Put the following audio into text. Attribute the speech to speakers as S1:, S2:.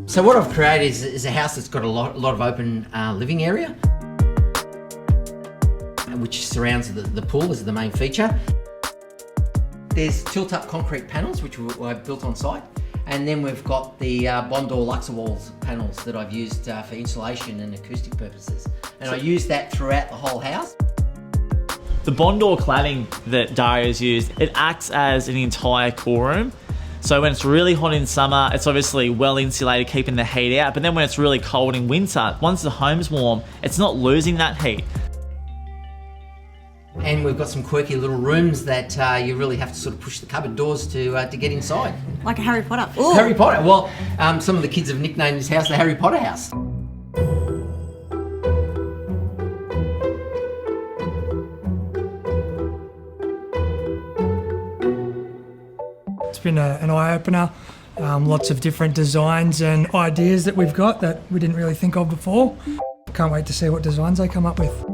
S1: So what I've created is a house that's got a lot of open living area, which surrounds the pool as the main feature. There's tilt-up concrete panels, which I built on site. And then we've got the Bondor LuxeWall panels that I've used for insulation and acoustic purposes. And I use that throughout the whole house.
S2: The Bondor cladding that Dario's used, it acts as an entire cool room. So when it's really hot in summer, it's obviously well insulated, keeping the heat out. But then when it's really cold in winter, once the home's warm, it's not losing that heat.
S1: And we've got some quirky little rooms that you really have to sort of push the cupboard doors to get inside.
S3: Like a Harry Potter. Ooh.
S1: Harry Potter. Well, some of the kids have nicknamed this house the Harry Potter house.
S4: It's been an eye-opener. Lots of different designs and ideas that we've got that we didn't really think of before. Can't wait to see what designs they come up with.